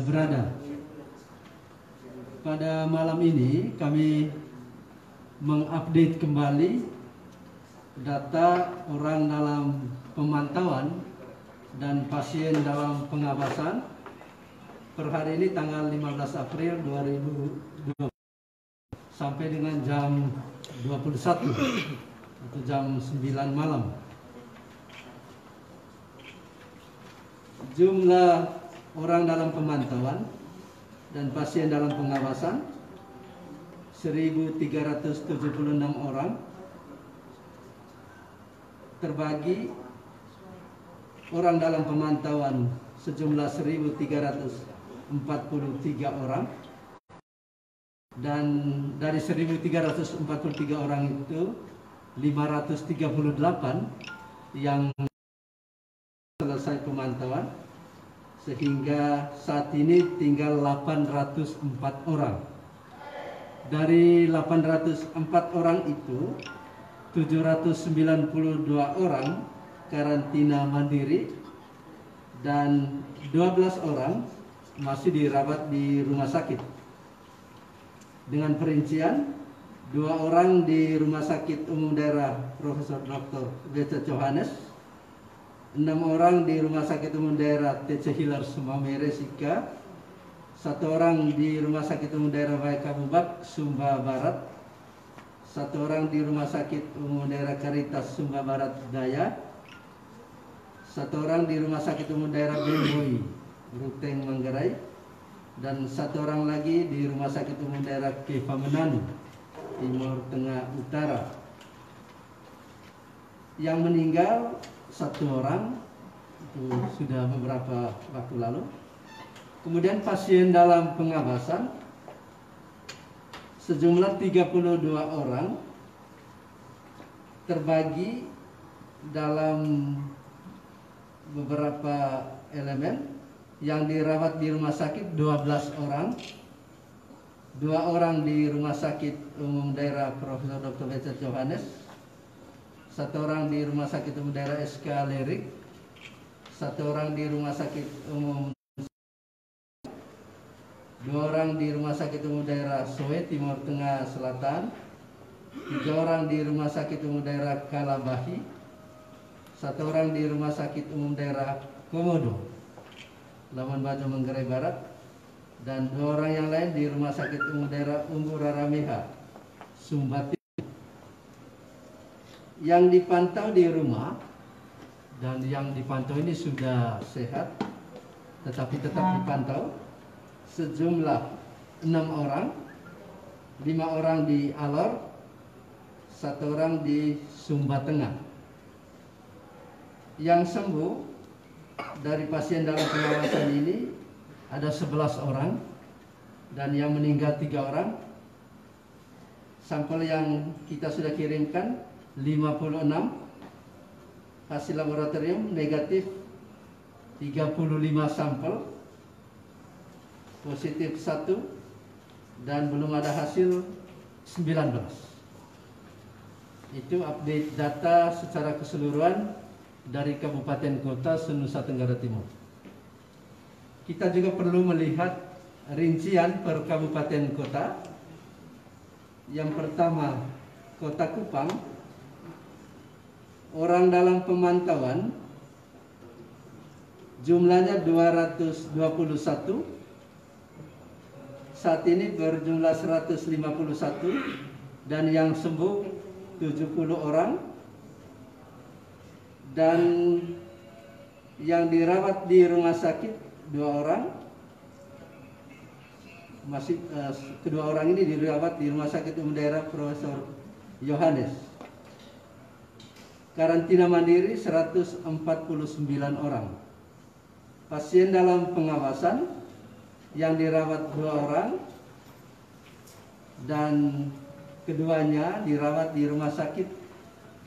berada. Pada malam ini kami mengupdate kembali data orang dalam pemantauan dan pasien dalam pengawasan per hari ini tanggal 15 April 2020 sampai dengan jam 21 atau jam 9 malam. Jumlah orang dalam pemantauan dan pasien dalam pengawasan 1.376 orang, terbagi orang dalam pemantauan sejumlah 1.343 orang, dan dari 1.343 orang itu 538 yang selesai pemantauan, sehingga saat ini tinggal 804 orang. Dari 804 orang itu 792 orang karantina mandiri dan 12 orang masih dirawat di rumah sakit. Dengan perincian, 2 orang di Rumah Sakit Umum Daerah Profesor Dr. Becet Johannes, 6 orang di Rumah Sakit Umum Daerah TC Hilar Sumamere Sika, 1 orang di Rumah Sakit Umum Daerah Waika Bubak Sumba Barat, 1 orang di Rumah Sakit Umum Daerah Karitas Sumba Barat Daya, 1 orang di Rumah Sakit Umum Daerah Bemboi Ruteng Manggarai, dan 1 orang lagi di Rumah Sakit Umum Daerah Kepamenanu Timur Tengah Utara. Yang meninggal 1 orang, itu sudah beberapa waktu lalu. Kemudian pasien dalam pengawasan sejumlah 32 orang, terbagi dalam beberapa elemen. Yang dirawat di rumah sakit 12 orang, 2 orang di Rumah Sakit Umum Daerah Profesor Dr. Becet Johannes, 1 orang di Rumah Sakit Umum Daerah SK Lirik, 1 orang di Rumah Sakit Umum, 2 orang di Rumah Sakit Umum Daerah Soe Timur Tengah Selatan, 3 orang di Rumah Sakit Umum Daerah Kalabahi, 1 orang di Rumah Sakit Umum Daerah Komodo Labuan Bajo Manggarai Barat, dan 2 orang yang lain di Rumah Sakit Umum Daerah Umbu Rarameha Sumba Timur. Yang dipantau di rumah, dan yang dipantau ini sudah sehat tetapi tetap dipantau, sejumlah 6 orang, 5 orang di Alor, 1 orang di Sumba Tengah. Yang sembuh dari pasien dalam pengawasan ini ada 11 orang, dan yang meninggal 3 orang. Sampel yang kita sudah kirimkan 56, hasil laboratorium negatif 35 sampel, positif 1, dan belum ada hasil 19. Itu update data secara keseluruhan dari Kabupaten Kota se-Nusa Tenggara Timur. Kita juga perlu melihat rincian per kabupaten kota. Yang pertama, Kota Kupang, orang dalam pemantauan jumlahnya 221, saat ini berjumlah 151, dan yang sembuh 70 orang, dan yang dirawat di rumah sakit 2 orang. Masih kedua orang ini dirawat di Rumah Sakit Umum Daerah Profesor Johannes. Karantina mandiri 149 orang. Pasien dalam pengawasan yang dirawat 2 orang, dan keduanya dirawat di Rumah Sakit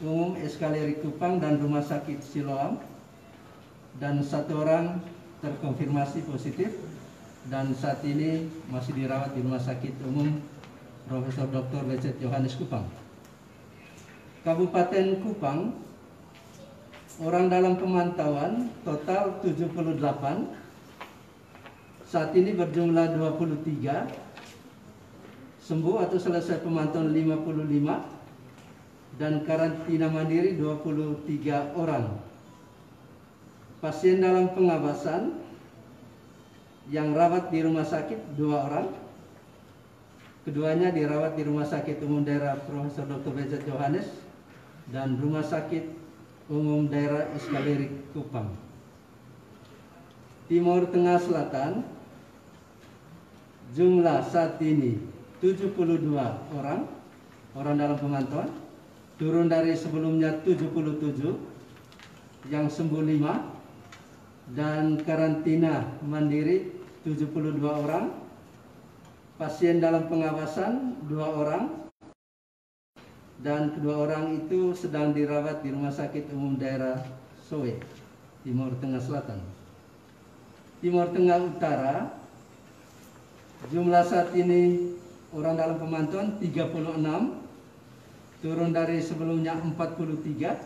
Umum SK Lirik Kupang dan Rumah Sakit Siloam, dan 1 orang terkonfirmasi positif dan saat ini masih dirawat di Rumah Sakit Umum Profesor Dr. Becet Johannes Kupang. Kabupaten Kupang, orang dalam pemantauan total 78, saat ini berjumlah 23, sembuh atau selesai pemantauan 55, dan karantina mandiri 23 orang. Pasien dalam pengawasan yang rawat di rumah sakit 2 orang. Keduanya dirawat di Rumah Sakit Umum Daerah Profesor Dr. B.J. Johannes dan Rumah Sakit Umum Daerah Iskalerik Kupang. Timur Tengah Selatan, jumlah saat ini 72 orang dalam pemantauan, turun dari sebelumnya 77, yang sembuh 5, dan karantina mandiri 72 orang. Pasien dalam pengawasan 2 orang, dan kedua orang itu sedang dirawat di Rumah Sakit Umum Daerah Soe, Timur Tengah Selatan. Timur Tengah Utara, jumlah saat ini orang dalam pemantauan 36, turun dari sebelumnya 43,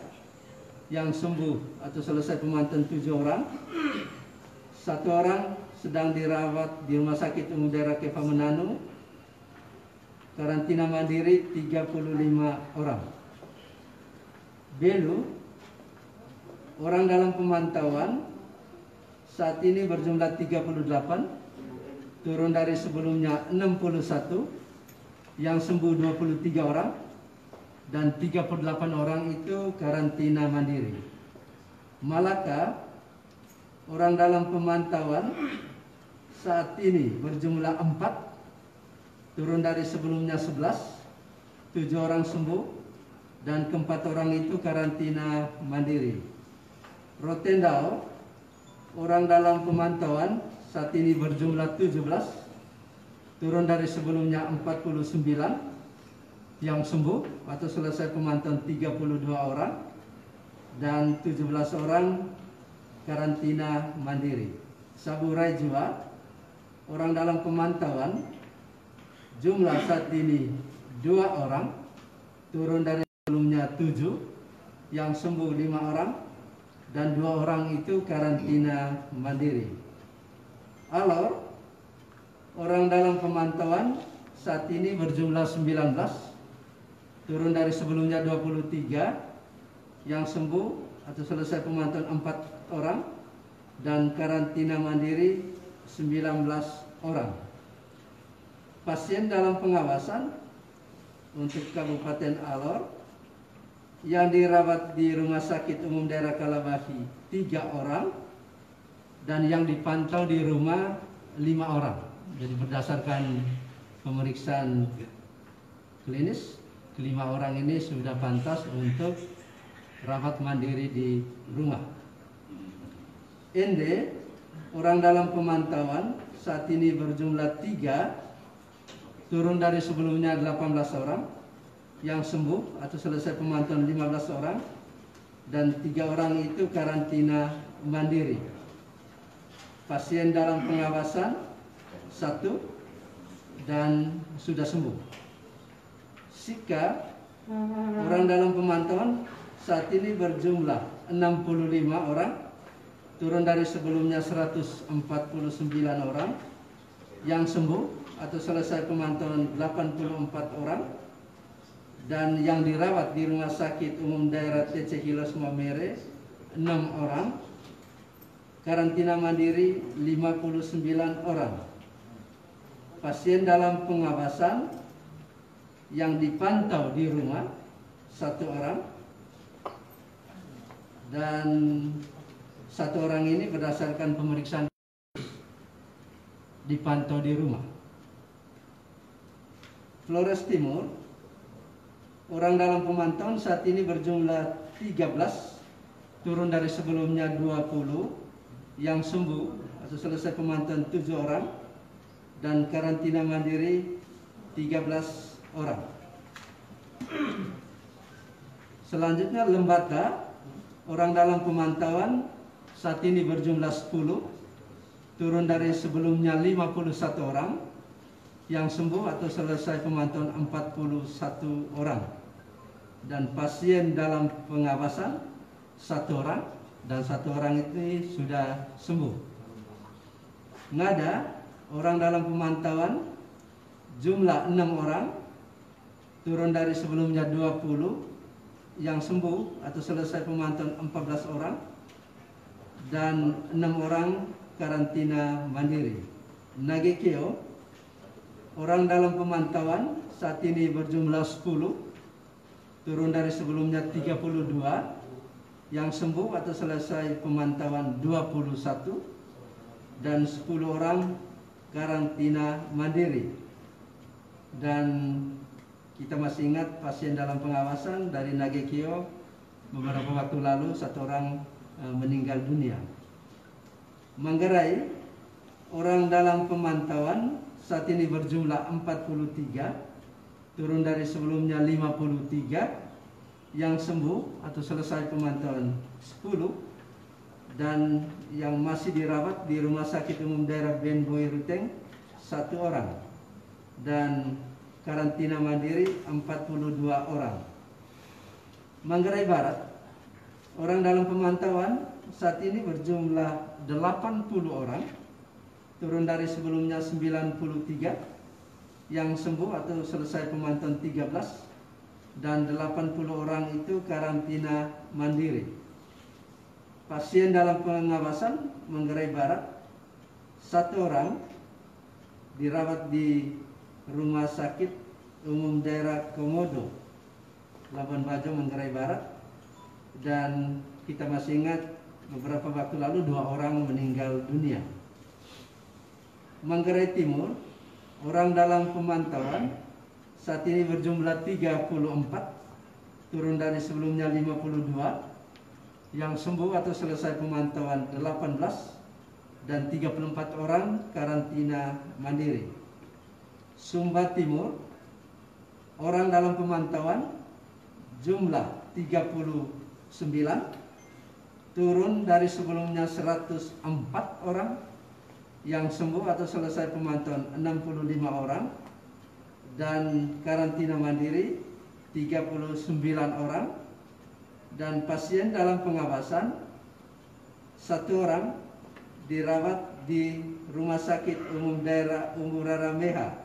yang sembuh atau selesai pemantauan 7 orang. 1 orang sedang dirawat di Rumah Sakit Umum Daerah Kepha Manado. Karantina mandiri 35 orang. Belu, orang dalam pemantauan saat ini berjumlah 38, turun dari sebelumnya 61, yang sembuh 23 orang, dan 38 orang itu karantina mandiri. Malaka, orang dalam pemantauan saat ini berjumlah 4, turun dari sebelumnya 11, 7 orang sembuh, dan keempat orang itu karantina mandiri. Rotendao, orang dalam pemantauan saat ini berjumlah 17, turun dari sebelumnya 49, yang sembuh atau selesai pemantauan 32 orang, dan 17 orang karantina mandiri. Saburai Jua, orang dalam pemantauan, jumlah saat ini 2 orang, turun dari sebelumnya 7, yang sembuh 5 orang, dan 2 orang itu karantina mandiri. Alor, orang dalam pemantauan saat ini berjumlah 19, turun dari sebelumnya 23, yang sembuh atau selesai pemantauan 4 orang, dan karantina mandiri 19 orang. Pasien dalam pengawasan untuk Kabupaten Alor yang dirawat di Rumah Sakit Umum Daerah Kalabahi 3 orang, dan yang dipantau di rumah 5 orang. Jadi berdasarkan pemeriksaan klinis, kelima orang ini sudah pantas untuk rawat mandiri di rumah. ND, orang dalam pemantauan saat ini berjumlah 3, turun dari sebelumnya 18 orang, yang sembuh atau selesai pemantauan 15 orang, dan 3 orang itu karantina mandiri. Pasien dalam pengawasan 1 dan sudah sembuh. Sika, orang dalam pemantauan saat ini berjumlah 65 orang, turun dari sebelumnya 149 orang, yang sembuh atau selesai pemantauan 84 orang, dan yang dirawat di Rumah Sakit Umum Daerah TC Hilos Mamere 6 orang, karantina mandiri 59 orang. Pasien dalam pengawasan yang dipantau di rumah 1 orang, dan 1 orang ini berdasarkan pemeriksaan dipantau di rumah. Flores Timur, orang dalam pemantauan saat ini berjumlah 13, turun dari sebelumnya 20, yang sembuh atau selesai pemantauan 7 orang, dan karantina mandiri 13 orang. Selanjutnya Lembata, orang dalam pemantauan saat ini berjumlah 10, turun dari sebelumnya 51 orang, yang sembuh atau selesai pemantauan 41 orang, dan pasien dalam pengawasan 1 orang, dan 1 orang itu sudah sembuh. Ngada, orang dalam pemantauan jumlah 6 orang, turun dari sebelumnya 20, yang sembuh atau selesai pemantauan 14 orang, dan 6 orang karantina mandiri. Nagekeo, orang dalam pemantauan saat ini berjumlah 10, turun dari sebelumnya 32, yang sembuh atau selesai pemantauan 21, dan 10 orang karantina mandiri. Dan kita masih ingat pasien dalam pengawasan dari Nagekeo beberapa waktu lalu 1 orang meninggal dunia. Manggarai, orang dalam pemantauan saat ini berjumlah 43, turun dari sebelumnya 53, yang sembuh atau selesai pemantauan 10, dan yang masih dirawat di Rumah Sakit Umum Daerah Ben Boy Ruteng 1 orang, dan karantina mandiri 42 orang. Manggarai Barat, orang dalam pemantauan saat ini berjumlah 80 orang, turun dari sebelumnya 93, yang sembuh atau selesai pemantauan 13, dan 80 orang itu karantina mandiri. Pasien dalam pengawasan Manggarai Barat 1 orang dirawat di Rumah Sakit Umum Daerah Komodo, Labuan Bajo, Manggarai Barat, dan kita masih ingat beberapa waktu lalu 2 orang meninggal dunia. Manggarai Timur, orang dalam pemantauan saat ini berjumlah 34, turun dari sebelumnya 52, yang sembuh atau selesai pemantauan 18, dan 34 orang karantina mandiri. Sumba Timur, orang dalam pemantauan jumlah 39, turun dari sebelumnya 104 orang, yang sembuh atau selesai pemantauan 65 orang, dan karantina mandiri 39 orang, dan pasien dalam pengawasan 1 orang dirawat di Rumah Sakit Umum Daerah Umurara Meha,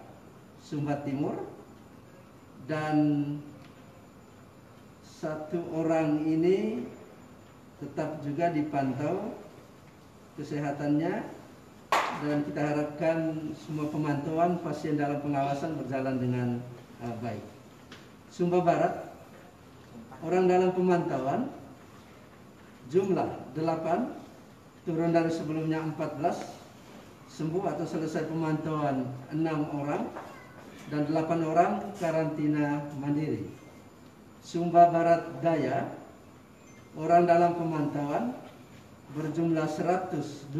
Sumba Timur, dan 1 orang ini tetap juga dipantau kesehatannya, dan kita harapkan semua pemantauan pasien dalam pengawasan berjalan dengan baik. Sumba Barat, orang dalam pemantauan jumlah 8, turun dari sebelumnya 14, sembuh atau selesai pemantauan 6 orang, dan 8 orang karantina mandiri. Sumba Barat Daya, orang dalam pemantauan berjumlah 129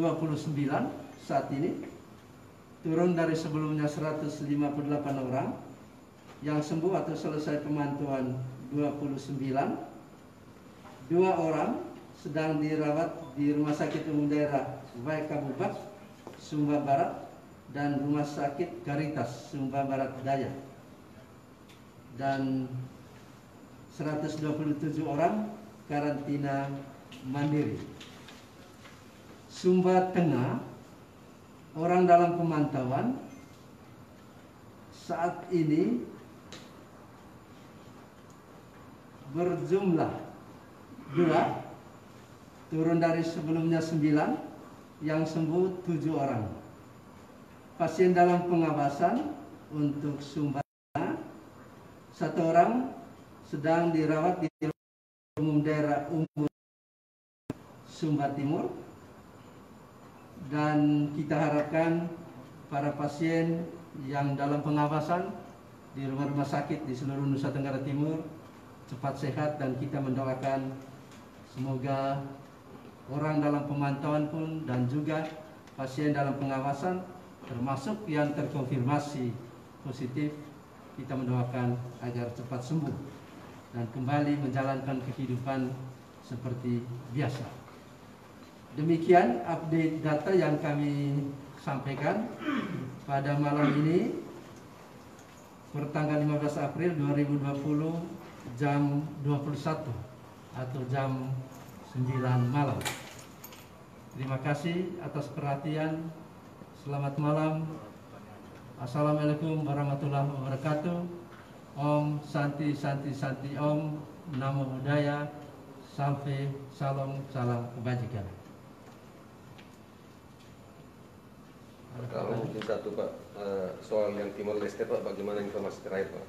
saat ini, turun dari sebelumnya 158 orang, yang sembuh atau selesai pemantauan 29, 2 orang sedang dirawat di Rumah Sakit Umum Daerah Waikabubak, Sumba Barat, dan Rumah Sakit Caritas, Sumba Barat Daya, dan 127 orang karantina mandiri. Sumba Tengah, orang dalam pemantauan saat ini berjumlah 2, turun dari sebelumnya 9, yang sembuh 7 orang. Pasien dalam pengawasan untuk Sumba Tengah 1 orang sedang dirawat di Umum Daerah Umum Sumba Timur, dan kita harapkan para pasien yang dalam pengawasan di rumah-rumah sakit di seluruh Nusa Tenggara Timur cepat sehat, dan kita mendoakan semoga orang dalam pemantauan pun dan juga pasien dalam pengawasan termasuk yang terkonfirmasi positif, kita mendoakan agar cepat sembuh dan kembali menjalankan kehidupan seperti biasa. Demikian update data yang kami sampaikan pada malam ini, pertanggal 15 April 2020 jam 21 atau jam 9 malam. Terima kasih atas perhatian. Selamat malam. Assalamualaikum warahmatullahi wabarakatuh. Om Santi Santi Santi Om. Namo Buddhaya. Sampai salam kebajikan. Kalau mungkin satu Pak, soal yang Timor Leste Pak, bagaimana informasi terakhir Pak?